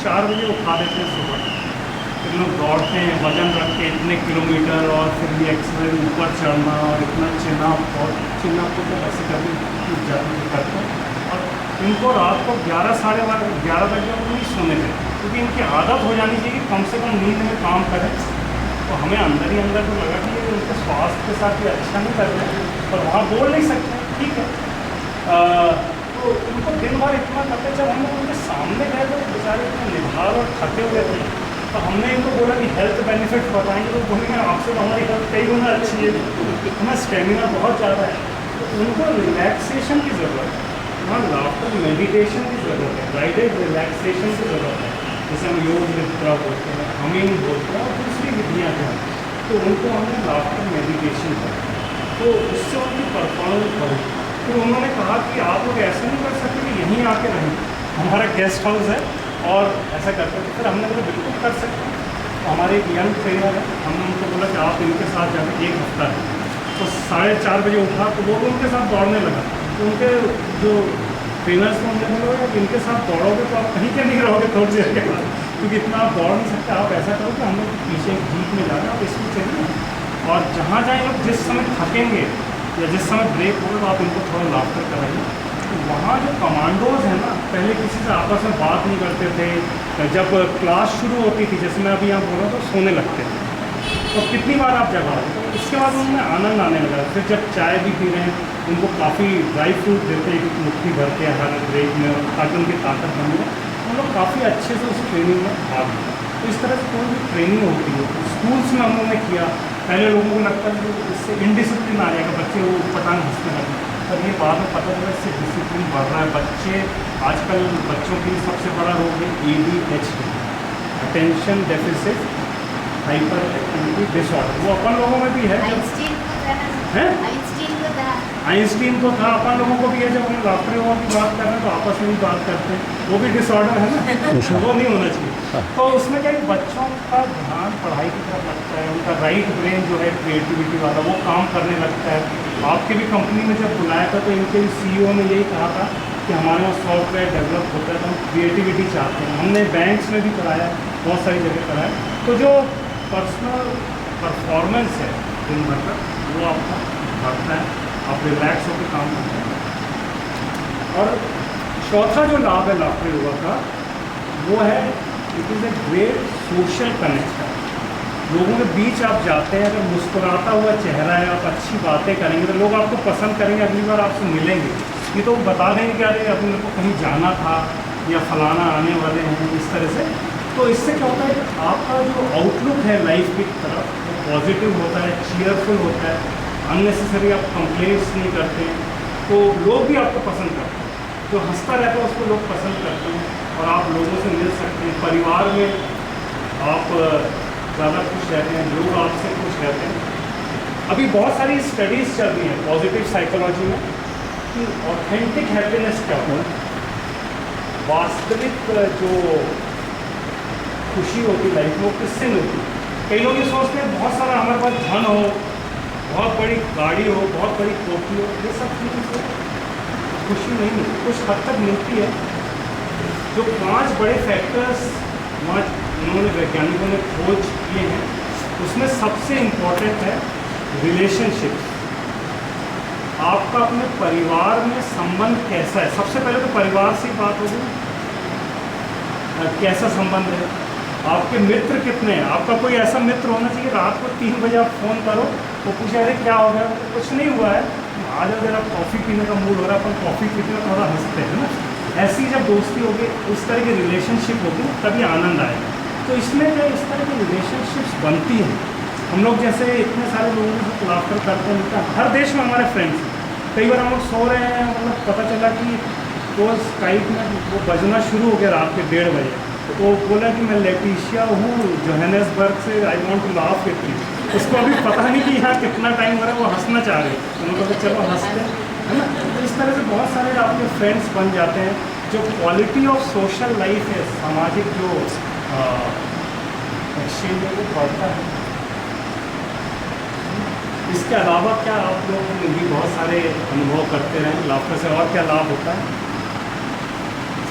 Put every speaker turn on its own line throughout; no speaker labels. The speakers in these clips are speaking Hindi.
4 बजे उठा देते हैं सुबह, फिर लोग दौड़ते हैं वजन रख के इतने किलोमीटर, और फिर ये एक्सरसाइज ऊपर चढ़ना और इतना चिनअप, और चिनअप को तो ऐसे करके जाते करते हैं। और इनको रात को 11 बजे तक नहीं सोने देते, क्योंकि इनकी आदत हो जानी चाहिए कि कम से कम नींद में काम करें। तो हमें अंदर ही अंदर तो लगा कि ये उनके स्वास्थ्य के साथ भी अच्छा नहीं कर रहे हैं, पर वहाँ बोल नहीं सकते, ठीक है। तो उनको दिन भर इतना करते, जब हम लोग उनके सामने गए तो बेचारे इतने निभार और थके हुए थे, तो हमने इनको बोला कि हेल्थ बेनिफिट बताएंगे, तो बोलेंगे आपसे तो हमारी हेल्थ कई गुना अच्छी है, हमें स्टेमिना बहुत ज़्यादा है। तो उनको रिलैक्सेशन की ज़रूरत है, वहाँ लाफ्टर मेडिटेशन की ज़रूरत है, गाइडेड रिलैक्सेशन की ज़रूरत है, जैसे हम योग निद्रा बोलते हैं, हमिंग बोलते हैं, और दूसरी विधियाँ हैं। तो उनको हमने लाफ्टर मेडिटेशन किया, तो उससे उनकी परफॉर्मेंस बढ़ी। फिर उन्होंने कहा कि आप लोग ऐसा नहीं कर सकते कि यहीं आके रहें, हमारा गेस्ट हाउस है और ऐसा करते थे। फिर हमने बोला बिल्कुल कर सकते हैं। तो हमारे एक यंग ट्रेनर है, हमने उनको बोला कि आप इनके साथ जाकर 1 हफ्ता रहें। तो 4:30 बजे उठा, तो वो भी उनके साथ दौड़ने लगा। तो उनके जो ट्रेनर्स को हमने बोला कि इनके साथ दौड़ोगे तो आप कहीं के नहीं रहोगे थोड़ी देर के बाद, क्योंकि इतना आप दौड़ नहीं सकते। आप ऐसा करो कि हम लोग पीछे एक जीप में जाना, आप इसमें चलिए, और जहाँ जाए लोग जिस समय थकेंगे या जिस समय ब्रेक होगा तो आप इनको थोड़ा लाफ्टर कराइए। तो वहाँ जो कमांडोज हैं ना, पहले किसी से आपस में बात नहीं करते थे, जब क्लास शुरू होती थी, जैसे मैं अभी यहाँ बोल रहा हूँ, तो सोने लगते थे, तो कितनी बार आप जगाओ। तो उसके बाद उनमें आनंद आने लगा। फिर जब चाय भी पी रहे हैं, उनको काफ़ी ड्राई फ्रूट देते हैं, एक मुट्ठी भर के हर ब्रेक में, ताकि उनकी ताकत बन जाए। हम लोग काफ़ी अच्छे से उस ट्रेनिंग में भाग लें। तो इस तरह से कोई भी ट्रेनिंग होती है, स्कूल्स में हम लोगों ने किया। पहले लोगों को लगता है कि इससे इनडिसिप्लिन आ जाएगा, बच्चे वो पटांग हंसने लगे, पर ये बाद में पता चला इससे डिसिप्लिन बढ़ रहा है। बच्चे आजकल, बच्चों के लिए सबसे बड़ा रोग है ADHD, attention deficit hyper activity disorder. वो अपन लोगों में भी है, आइंस्टीन को था, अपन लोगों को भी है। जब हम लाफ्टर योगा की बात कर रहे हैं तो आपस में भी बात करते हैं, वो भी डिसऑर्डर है ना, वो नहीं होना चाहिए। तो उसमें क्या है, बच्चों का ध्यान पढ़ाई की तरफ लगता है, उनका राइट ब्रेन जो है क्रिएटिविटी वाला, वो काम करने लगता है। आपकी भी कंपनी में जब बुलाया था तो इनके CEO ने यही कहा था कि हमारे यहाँ सॉफ्टवेयर डेवलप होता है, तो हम क्रिएटिविटी चाहते हैं। हमने बैंक्स में भी कराया, बहुत सारी जगह कराया। तो जो पर्सनल परफॉर्मेंस है दिन भर का, वो आपका बढ़ता है, आप रिलैक्स होकर काम करते हैं। और चौथा जो लाभ है लाफ्टर योगा का, वो है it is a great social connection. लोगों के बीच आप जाते हैं, अगर मुस्कुराता हुआ चेहरा है, आप अच्छी बातें करेंगे तो लोग आपको पसंद करेंगे, अगली बार आपसे मिलेंगे। ये तो बता देंगे कि अरे अभी मेरे को कहीं जाना था या फलाना आने वाले हैं, इस तरह से। तो इससे क्या होता है कि आपका जो आउटलुक है लाइफ की तरफ, वो पॉजिटिव होता है, चीयरफुल होता है, अननेसेसरी आप कंप्लेंट्स नहीं करते हैं, तो लोग भी आपको पसंद करते हैं। जो हंसता रहता है उसको लोग पसंद करते हैं, और आप लोगों से मिल सकते हैं। परिवार में आप ज़्यादा खुश रहते हैं, लोग आपसे खुश रहते हैं। अभी बहुत सारी स्टडीज़ चल रही हैं पॉजिटिव साइकोलॉजी में कि ऑथेंटिक हैप्पीनेस क्या होता है, वास्तविक जो खुशी होती लाइफ में, वो किससे मिलती है। कई लोग ये सोचते हैं बहुत सारा हमारे पास धन हो, बहुत बड़ी गाड़ी हो, बहुत बड़ी कोठी हो, ये सब चीज़ों से खुशी नहीं मिलती। कुछ हद तक मिलती है। जो 5 बड़े फैक्टर्स वहाँ उन्होंने, वैज्ञानिकों ने खोज किए हैं, उसमें सबसे इम्पोर्टेंट है रिलेशनशिप। आपका अपने परिवार में संबंध कैसा है। सबसे पहले तो परिवार से ही बात होगी, कैसा संबंध है, आपके मित्र कितने हैं। आपका कोई ऐसा मित्र होना चाहिए, रात को 3 बजे आप फ़ोन करो तो पूछे अरे क्या हो गया, कुछ नहीं हुआ है, आज अगर आप कॉफ़ी पीने का मूड हो रहा है, अपन कॉफ़ी पीते हैं, थोड़ा हंसते हैं ना। ऐसी जब दोस्ती होगी, उस तरह की रिलेशनशिप होगी, तभी आनंद आएगा। तो इसमें जो इस तरह की रिलेशनशिप्स बनती हैं, हम लोग जैसे इतने सारे लोगों के साथ लाफ्टर करते हैं, हर देश में हमारे फ्रेंड्स हैं। कई बार हम लोग सो रहे हैं, मतलब पता चला कि वो स्काइप में वो बजना शुरू हो गया रात के 1:30 बजे, तो बोला कि मैं लेटिशिया हूँ जोहानिसबर्ग से, I want to laugh with you. उसको अभी पता नहीं कि यहाँ कितना टाइम हो रहा है, वो हंसना चाह रहे हैं, तो मतलब चलो हंसते हैं, है ना। तो इस तरह से बहुत सारे आपके फ्रेंड्स बन जाते हैं। जो क्वालिटी ऑफ सोशल लाइफ है, सामाजिक जो एक्सचेंज है, वो बढ़ता है। इसके अलावा क्या आप लोग भी बहुत सारे अनुभव करते रहे लाफ्टर से, और क्या लाभ होता है?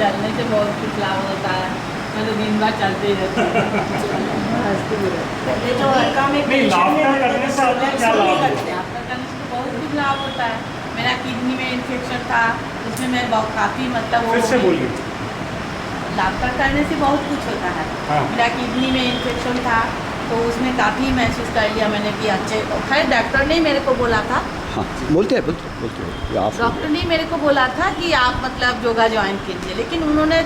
चलने से बहुत कुछ लाभ होता है, मैं तो दिन भर चलते ही रहती हूँ। ये जो हल्का में
नहीं, लाफ्टर करने से आपको क्या लाभ होता है?
लाफ्टर करने से तो बहुत कुछ लाभ होता है। मेरा किडनी में इन्फेक्शन था, उसमें मैं काफ़ी मतलब
फिर से बोलिए।
लाफ्टर करने से बहुत कुछ होता है।
हाँ।
मेरा किडनी में इन्फेक्शन था, तो उसमें काफ़ी महसूस कर लिया मैंने कि अच्छे, खैर डॉक्टर ने मेरे को बोला था,
हाँ बोलते हैं आप
डॉक्टर ने मेरे को बोला था कि आप मतलब योगा ज्वाइन कीजिए, लेकिन उन्होंने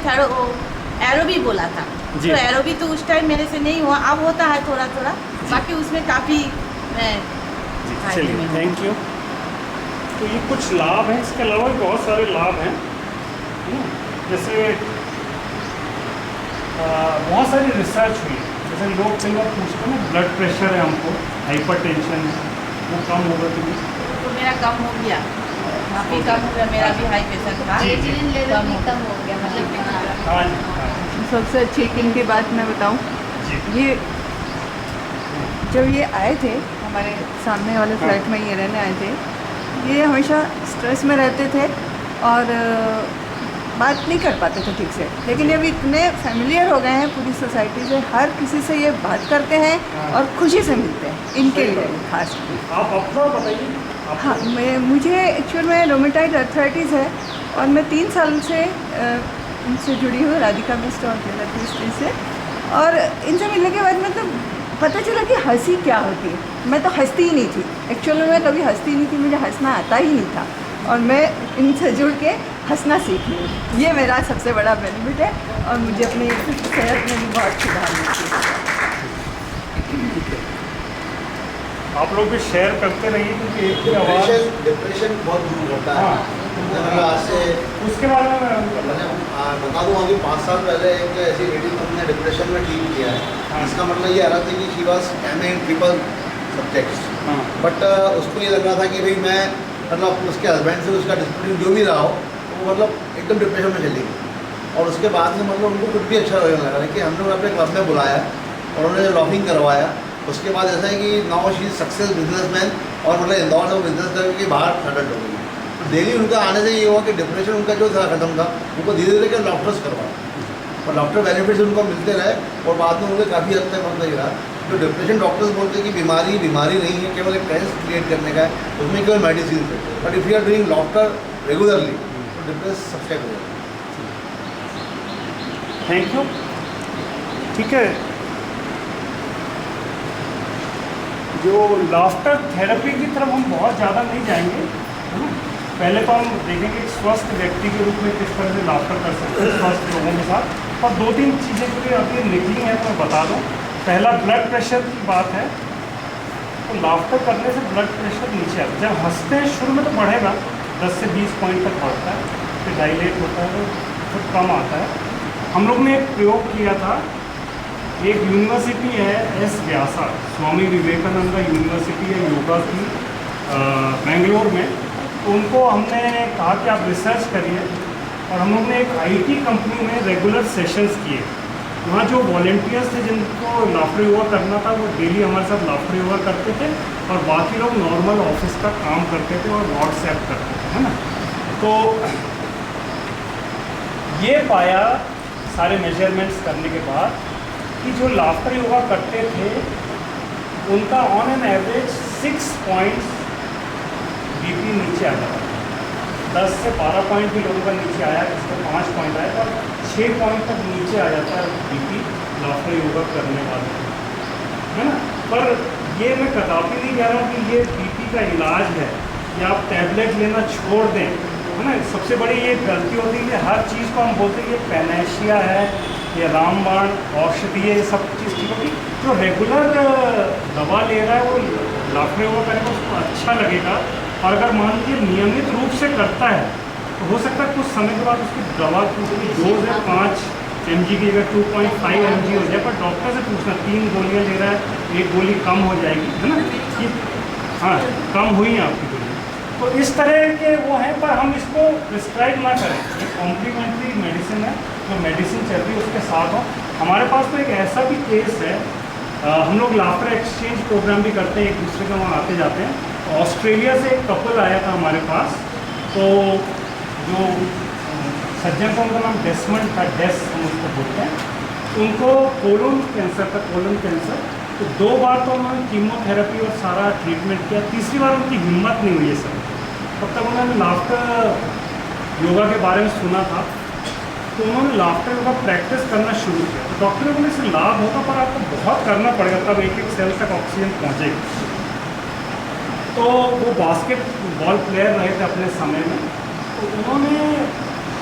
एरोबी बोला था।
जी।
तो एरोबी तो उस टाइम मेरे से नहीं हुआ, अब होता है थोड़ा थोड़ा, बाकी उसमें काफ़ी मैं फायदे
चलिए,
में हूँ।
Thank you. तो ये कुछ लाभ हैं, इसके अलावा भी बहुत सारे लाभ हैं। जैसे बहुत सारी रिसर्च हुई है। जैसे लोग कई बार पूछते हैं ना, ब्लड प्रेशर है हमको, हाइपरटेंशन है, वो कम होगा तो नहीं?
तो मेरा कम हो गया, काफ़ी कम हो गया। मेरा भी हाई प्रेशर था,
जी, जी।
इंसुलिन लेवल भी कम हो गया, मतलब
हाँ जी, हाँ
सबसे अच्छी एक इनकी बात मैं बताऊं,
जी।
ये जब ये आए थे हमारे सामने वाले फ्लैट में ये रहने आए थे, ये हमेशा स्ट्रेस में रहते थे और बात नहीं कर पाते थे ठीक से, लेकिन अब इतने फैमिलियर हो गए हैं पूरी सोसाइटी से, हर किसी से ये बात करते हैं और खुशी से मिलते हैं, इनके लिए खास।
आप अपना बताइए।
हाँ, मुझे एक्चुअल में रोमेटाइड अर्थराइटिस है और मैं 3 साल से इनसे जुड़ी हूँ, राधिका मिस्ट और थेरेपिस्ट से। और इनसे मिलने के बाद मतलब पता चला कि हंसी क्या होती है। मैं तो हंसती ही नहीं थी, एक्चुअल में मैं कभी हंसती नहीं थी, मुझे हंसना आता ही नहीं था, और मैं इनसे जुड़ के हंसना सीख ली। ये मेरा सबसे बड़ा बेनिफिट है और मुझे अपनी सेहत में भी बहुत सुधार मिलती है।
आप लोग भी शेयर करते रहिए, क्योंकि एक ही आवाज़।
डिप्रेशन बहुत दूर होता है।
हाँ।
आज से
उसके बारे में
मैंने बता दूँ, अभी 5 साल पहले एक ऐसी लेडी को हमने डिप्रेशन में ट्रीट किया है।
हाँ।
इसका मतलब ये आ रहा था कि she was M in triple subjects,
हाँ।
बट उसको ये लग रहा था कि भाई मैं मतलब उसके हस्बैंड से उसका डिस्प्यूट जो भी रहा हो, वो मतलब एकदम डिप्रेशन में चली गई। और उसके बाद में मतलब उनको कुछ भी अच्छा लगने लगा कि हमने उन्हें अपने क्लब में बुलाया और उन्होंने लॉकिंग करवाया। उसके बाद ऐसा है कि now she is success businessman, और मतलब इंदौर से वो बिजनेस करके बाहर सेटल हो गई। तो डेली उनका आने से ये हुआ कि डिप्रेशन उनका जो था खत्म था, उनको धीरे धीरे के डॉक्टर्स करवाया और डॉक्टर बेनिफिट्स उनको मिलते रहे और बाद में उनको काफ़ी हद तक मतलब ये रहा। तो डिप्रेशन डॉक्टर्स बोलते हैं कि बीमारी नहीं है, केवल एक टेंस क्रिएट करने का है, उसमें केवल मेडिसिन है। But if you are doing doctor regularly तो डिप्रेस सबसे हो जाएगा।
Thank you. ठीक है, जो लाफ्टर थेरेपी की तरफ हम बहुत ज़्यादा नहीं जाएंगे, है ना। पहले तो हम देखेंगे एक स्वस्थ व्यक्ति के रूप में किस तरह से लाफ्टर कर सकते हैं स्वस्थ लोगों के साथ। और 2-3 चीज़ें जो अभी निकली हैं तो मैं बता दूँ। पहला ब्लड प्रेशर की बात है, तो लाफ्टर करने से ब्लड प्रेशर नीचे आता है। जब हंसते हैं शुरू में तो बढ़ेगा, 10 से 20 पॉइंट तक बढ़ता है, फिर डायलेट होता है, फिर कम आता है। हम लोग ने एक प्रयोग किया था, एक यूनिवर्सिटी है एस व्यासा, स्वामी विवेकानंद यूनिवर्सिटी है योगा की बेंगलोर में। तो उनको हमने कहा कि आप रिसर्च करिए, और हम लोग ने एक आईटी कंपनी में रेगुलर सेशंस किए। वहाँ जो वॉलेंटियर्स थे जिनको लाफ्टर योगा करना था, वो डेली हमारे साथ लाफ्टर योगा करते थे, और बाकी लोग नॉर्मल ऑफिस का काम करते थे और व्हाट्सएप करते थे, है ना। तो ये पाया सारे मेजरमेंट्स करने के बाद कि जो लाफ्टर योगा करते थे उनका on an average 6 points BP नीचे आ जाता था। 10 से 12 पॉइंट भी लोगों का नीचे आया, जिसको 5 पॉइंट आया, और 6 पॉइंट तक नीचे आ जाता है बीपी लाफ्टर योगा करने वाले, है ना। पर ये मैं कदापि नहीं कह रहा हूँ कि ये बीपी का इलाज है या आप टैबलेट लेना छोड़ दें, है ना। सबसे बड़ी ये गलती होती है कि हर चीज़ को हम बोलते हैं ये पैनेशिया है, ये रामबाण औषधि है, ये सब चीज़ ठीक होगी। जो रेगुलर दवा ले रहा है वो लाफ्टर योगा करेगा, उसको अच्छा लगेगा। और अगर मान लीजिए नियमित रूप से करता है तो हो सकता है कुछ समय के बाद उसकी दवा की डोज है 5 mg की जगह 2.5 mg हो जाए। पर डॉक्टर से पूछना, 3 गोलियाँ ले रहा है, 1 गोली कम हो जाएगी, है ना, कि हाँ कम हुई है आपकी गोली। तो इस तरह के वो हैं, पर हम इसको प्रिस्क्राइब ना करें। ये कॉम्प्लीमेंट्री मेडिसिन है, जो मेडिसिन चल रही है उसके साथ हो। हमारे पास तो एक ऐसा भी केस है, हम लोग लाफ्टर एक्सचेंज प्रोग्राम भी करते हैं, एक दूसरे के वहाँ आते जाते हैं। ऑस्ट्रेलिया से एक कपल आया था हमारे पास, तो जो सज्जन का उनका नाम डेसमंड था, डेस हम उसको बोलते हैं। उनको कोलन कैंसर था, कोलन कैंसर। तो 2 बार तो उन्होंने कीमोथेरेपी और सारा ट्रीटमेंट किया, तीसरी बार उनकी हिम्मत नहीं हुई है सर। तब तक उन्होंने लाफ्टर योगा के बारे में सुना था, तो उन्होंने लाफ्टर योगा प्रैक्टिस करना शुरू किया। तो डॉक्टर ने बोले इससे लाभ होगा पर आपको बहुत करना पड़ेगा, तब एक सेल तक ऑक्सीजन पहुँचेगी। तो वो बास्केटबॉल प्लेयर रहे थे अपने समय में, तो उन्होंने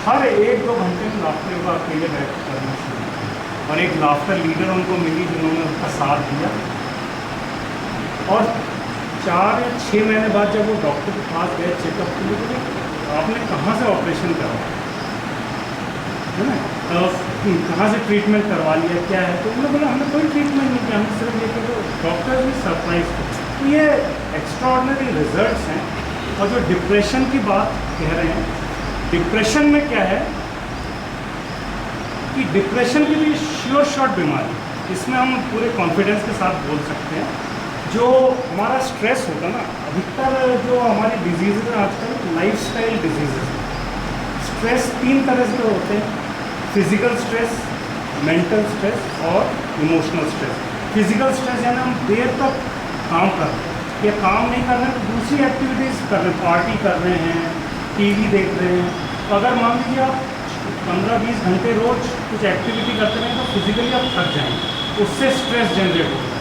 हर 1-2 घंटे में लाफ्टर योगा अकेले बैठ करना शुरू किया, और एक लाफ्टर लीडर उनको मिली जिन्होंने उनका साथ दिया। और 4 या 6 महीने बाद जब वो डॉक्टर के पास गए चेकअप के लिए, तो आपने कहाँ से ऑपरेशन करा है ना, कहाँ से ट्रीटमेंट करवा लिया, क्या है? तो उन्होंने बोला हमने कोई ट्रीटमेंट नहीं किया, हमने सिर्फ ये किया। तो डॉक्टर भी सरप्राइज थे। तो ये एक्स्ट्राऑर्डिनरी रिजल्ट्स हैं। और जो डिप्रेशन की बात कह रहे हैं, डिप्रेशन में क्या है कि डिप्रेशन की भी श्योर शॉट बीमारी, इसमें हम पूरे कॉन्फिडेंस के साथ बोल सकते हैं। जो हमारा स्ट्रेस होता है ना, अधिकतर जो हमारी डिजीज़ हैं आजकल लाइफस्टाइल डिजीज़। स्ट्रेस 3 तरह से होते हैं, फिजिकल स्ट्रेस, मेंटल स्ट्रेस और इमोशनल स्ट्रेस। फिजिकल स्ट्रेस यानी हम देर तक काम कर रहे हैं, या काम नहीं कर रहे हैं तो दूसरी एक्टिविटीज़ कर रहे हैं, पार्टी कर रहे हैं, टीवी देख रहे हैं। तो अगर मान लीजिए आप 15-20 घंटे रोज कुछ एक्टिविटी करते रहें तो फिजिकली आप थक जाएंगे, उससे स्ट्रेस जनरेट होता है।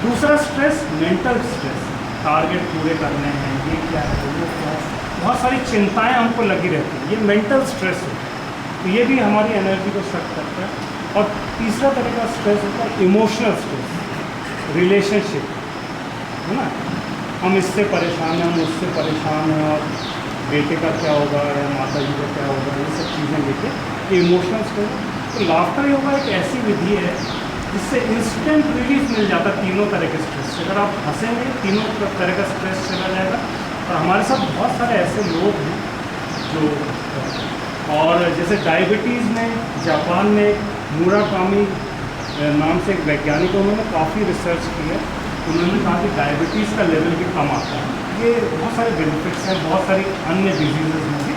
दूसरा स्ट्रेस मेंटल स्ट्रेस, टारगेट पूरे करने हैं, ये क्या है वो क्या है, बहुत सारी चिंताएं हमको लगी रहती हैं, ये मेंटल स्ट्रेस है। तो ये भी हमारी एनर्जी को सक करता है। और तीसरा तरह का स्ट्रेस होता है इमोशनल स्ट्रेस, रिलेशनशिप, है ना, हम इससे परेशान हैं, हम उससे परेशान हैं, और बेटे का क्या होगा या माता जी का क्या होगा, ये सब चीज़ें लेके ये इमोशनल स्ट्रेस। तो लाफ्टर योगा एक ऐसी विधि है जिससे इंस्टेंट रिलीफ मिल जाता है तीनों तरह के स्ट्रेस से। अगर आप हंसेंगे तीनों तरह का स्ट्रेस चला जाएगा। और हमारे साथ बहुत सारे ऐसे लोग हैं जो, और जैसे डायबिटीज़ में जापान में मुराकामी नाम से एक वैज्ञानिक है, उन्होंने काफ़ी रिसर्च की है। उन्होंने कहा कि डायबिटीज़ का लेवल भी कम आता है। ये बहुत सारे बेनिफिट्स हैं, बहुत सारी अन्य डिजीज़ में भी।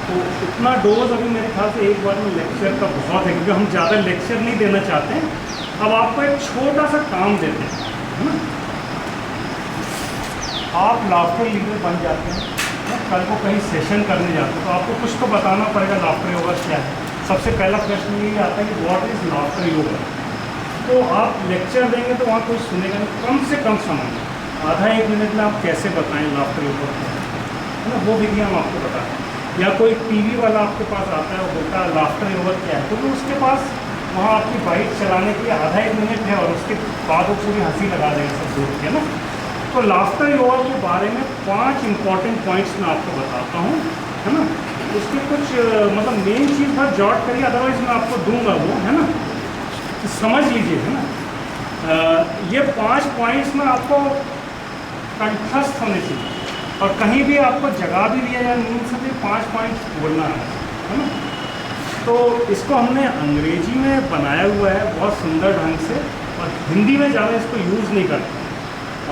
तो इतना डोज अभी मेरे ख्याल से एक बार में लेक्चर का बहुत है, क्योंकि हम ज़्यादा लेक्चर नहीं देना चाहते हैं। अब आपको एक छोटा सा काम देते हैं, है ना, आप लाफ्टर लीडर बन जाते हैं, कल को कहीं सेशन करने जाते हैं तो आपको कुछ तो बताना पड़ेगा लाफ्टर योगा क्या है। सबसे पहला प्रश्न ये आता है कि व्हाट इज़ लाफ्टर योगा। तो आप लेक्चर देंगे तो वहाँ कोई सुनेगा नहीं, कम से कम समय, आधा 1 मिनट में आप कैसे बताएं लाफ्टर योगा क्या है ना, वो विधि हम आपको बताएं। या कोई टीवी वाला आपके पास आता है और बोलता है लाफ्टर योगा क्या है, तो भी उसके पास वहाँ आपकी बाइक चलाने के लिए आधा 1 मिनट है, और उसके बाद वो पूरी हंसी लगा देंगे सब दूर के ना। तो लाफ्टर योगा के बारे में 5 इंपॉर्टेंट पॉइंट्स मैं आपको बताता हूँ, है ना। उसके कुछ मतलब मेन चीज़ पर जॉट करिए, अदरवाइज मैं आपको दूंगा वो, है ना, तो समझ लीजिए, है ना। ये 5 पॉइंट्स में आपको कंठस्थ होने चाहिए, और कहीं भी आपको जगह भी दिया जाए नींद से 5 पॉइंट्स बोलना है ना। तो इसको हमने अंग्रेजी में बनाया हुआ है बहुत सुंदर ढंग से, और हिंदी में ज़्यादा इसको यूज़ नहीं करते।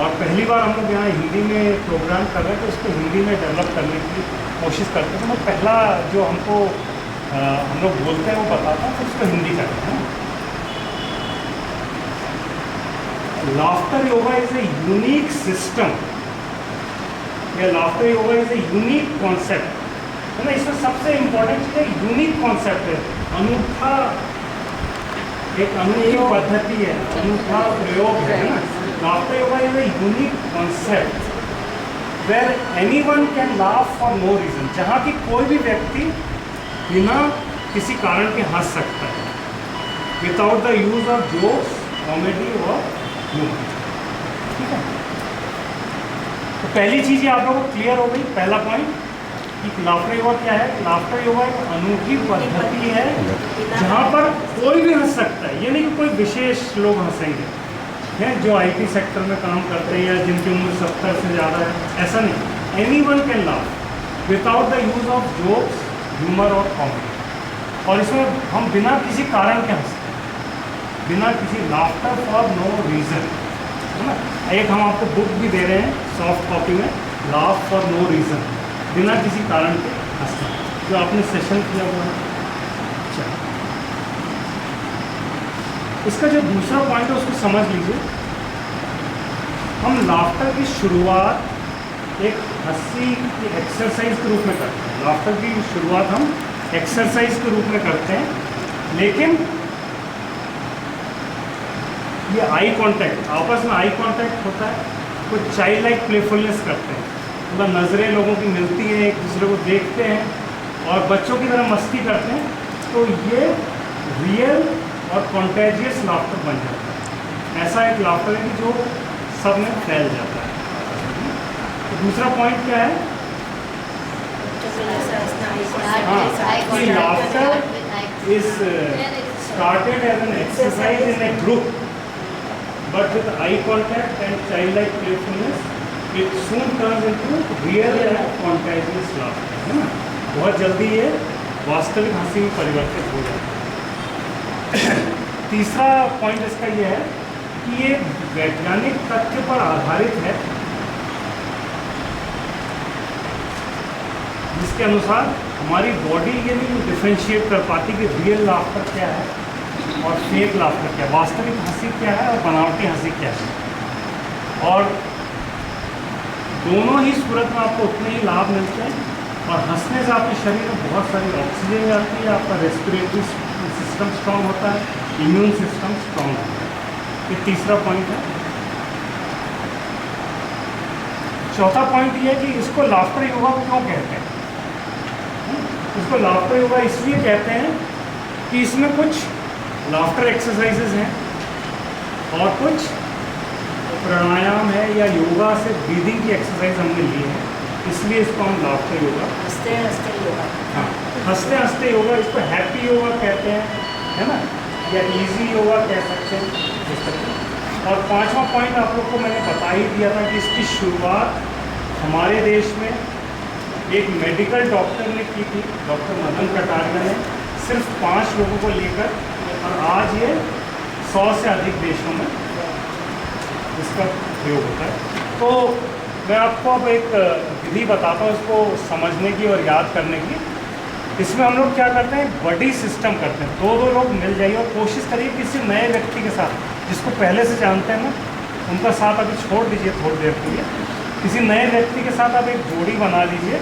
और पहली बार हम लोग यहाँ हिंदी में प्रोग्राम कर रहे हैं, तो इसको हिंदी में डेवलप करने की कोशिश करते हैं। तो मैं पहला जो हमको हम लोग बोलते हैं वो बताता हूँ, फिर उसको हिंदी करते हैं। Laughter yoga is a unique system, या laughter yoga is a unique concept, है ना। इसमें सबसे इम्पोर्टेंट चीज़ है यूनिक कॉन्सेप्ट है, अनूठा, एक अनूठी पद्धति है, अनूठा प्रयोग है ना। Laughter yoga is a unique concept where anyone can laugh for no reason, जहाँ की कोई भी व्यक्ति बिना किसी कारण के हंस सकता है, without the use of jokes, comedy और ह्यूमर। ठीक है, तो पहली चीज़ ये आप लोगों को क्लियर हो गई, पहला पॉइंट कि लाफ्टर योगा क्या है। लाफ्टर योगा एक अनूठी पद्धति है जहाँ पर कोई भी हंस सकता है। ये नहीं कि कोई विशेष लोग हंसेंगे, हैं जो IT सेक्टर में काम करते हैं या जिनकी उम्र 70 से ज़्यादा है, ऐसा नहीं। Anyone can laugh without the use of jokes, humour और कॉमेडी। और इसमें हम बिना किसी कारण के हंसते हैं, बिना किसी, लाफ्टर फॉर नो रीज़न, है ना। एक हम आपको बुक भी दे रहे हैं सॉफ्ट कॉपी में, लाफ फॉर नो रीज़न, बिना किसी कारण के हंसना, जो आपने सेशन किया हुआ है। अच्छा, इसका जो दूसरा पॉइंट है उसको समझ लीजिए। हम लाफ्टर की शुरुआत एक हंसी की एक्सरसाइज के रूप में करते हैं। लाफ्टर की शुरुआत हम एक्सरसाइज के रूप में करते हैं, लेकिन ये आई कांटेक्ट, आपस में आई कांटेक्ट होता है, कुछ चाइल्ड लाइक प्लेफुलनेस करते हैं, मतलब नज़रें लोगों की मिलती हैं, एक दूसरे को देखते हैं और बच्चों की तरह मस्ती करते हैं, तो ये रियल और कॉन्टेजियस लाफ्टर बन जाता है। ऐसा एक लाफ्टर है कि जो सब में फैल जाता है। तो दूसरा पॉइंट क्या है? कि laughter is started as an exercise in a group, but with eye contact and child like playfulness it soon turns into real and contagious laughter, है ना। बहुत जल्दी ये वास्तविक हंसी में परिवर्तित हो जाता है। तीसरा पॉइंट इसका ये है कि ये वैज्ञानिक तथ्य पर आधारित है, जिसके अनुसार हमारी बॉडी ये नहीं डिफ्रेंशिएट कर पाती कि रियल लाफ्टर क्या है और फेक लाफ्टर क्या है, वास्तविक हंसी क्या है और बनावटी हंसी क्या है। और दोनों ही सूरत में आपको उतने ही लाभ मिलते हैं, और हंसने से आपके शरीर में बहुत सारी ऑक्सीजन जाती है, आपका रेस्पिरेटरी सिस्टम स्ट्रांग होता है, इम्यून सिस्टम स्ट्रांग होता है। ये तीसरा पॉइंट है। चौथा पॉइंट ये है कि इसको लाफ्टर योगा क्यों कहते हैं? इसको लाफ्टर योगा इसलिए कहते हैं कि इसमें कुछ लाफ्टर एक्सरसाइजेज हैं और कुछ प्राणायाम है या योगा से ब्रीदिंग की एक्सरसाइज हमने ली है, इसलिए इसको हम लाफ्टर योगा,
हंसते हंसते योगा,
हाँ हंसते हंसते योगा, इसको हैप्पी योगा कहते हैं, है ना, या इजी योगा कह सकते हैं, इस तरह। और पांचवा पॉइंट आप लोग को मैंने बता ही दिया था कि इसकी शुरुआत हमारे देश में एक मेडिकल डॉक्टर ने की थी, डॉक्टर मदन कटारिया ने, सिर्फ 5 लोगों को लेकर, और आज ये 100 से अधिक देशों में इसका प्रयोग होता है। तो मैं आपको अब एक विधि बताता हूँ इसको समझने की और याद करने की। इसमें हम लोग क्या करते हैं, बडी सिस्टम करते हैं। 2-2 लोग मिल जाइए और कोशिश करिए किसी नए व्यक्ति के साथ, जिसको पहले से जानते हैं ना, उनका साथ अभी छोड़ दीजिए थोड़ी देर के लिए, किसी नए व्यक्ति के साथ आप एक जोड़ी बना लीजिए।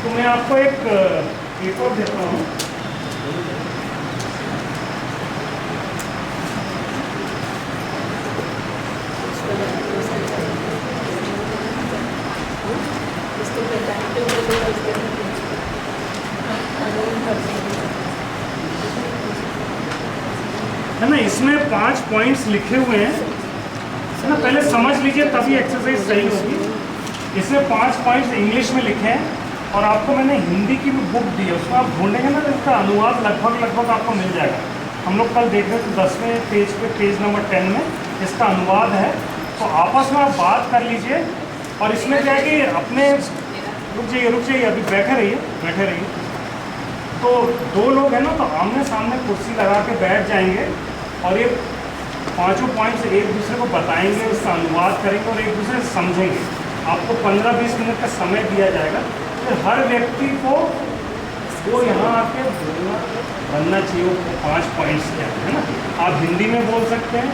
तो मैं आपको एक पेपर देता हूँ, है ना। इसमें 5 पॉइंट्स लिखे हुए हैं, है ना, पहले समझ लीजिए तभी एक्सरसाइज सही होगी। इसमें 5 पॉइंट्स इंग्लिश में लिखे हैं और आपको मैंने हिंदी की भी बुक दी है, उसमें आप ढूंढेंगे ना तो इसका अनुवाद लगभग आपको मिल जाएगा। हम लोग कल देख रहे थे 10वें पेज पे, पेज नंबर 10 में इसका अनुवाद है। तो आपस में आप बात कर लीजिए। और इसमें क्या है कि अपने रुक जाइए अभी बैठे रहिए। तो 2 लोग हैं ना, तो आमने सामने कुर्सी लगा के बैठ जाएंगे और ये 5 पॉइंट्स एक दूसरे को बताएंगे, उसका अनुवाद करेंगे और एक दूसरे से समझेंगे। आपको 15-20 मिनट का समय दिया जाएगा। तो हर व्यक्ति को वो यहाँ आके बनना चाहिए वो 5 पॉइंट्स क्या है ना। आप हिंदी में बोल सकते हैं,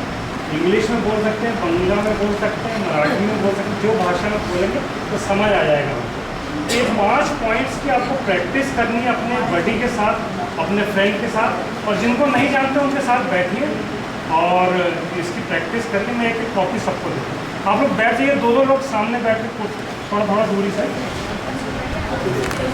इंग्लिश में बोल सकते हैं, बंगला में बोल सकते हैं, मराठी में बोल सकते हैं, जो भाषा में बोलेंगे तो समझ आ जाएगा। ये 5 पॉइंट्स की आपको प्रैक्टिस करनी है अपने बडी के साथ, अपने फ्रेंड के साथ, और जिनको नहीं जानते उनके साथ बैठिए और इसकी प्रैक्टिस करके मैं एक कॉपी सबको देता हूँ। आप लोग बैठ जाइए, 2-2 लोग सामने बैठ के थोड़ा दूरी से।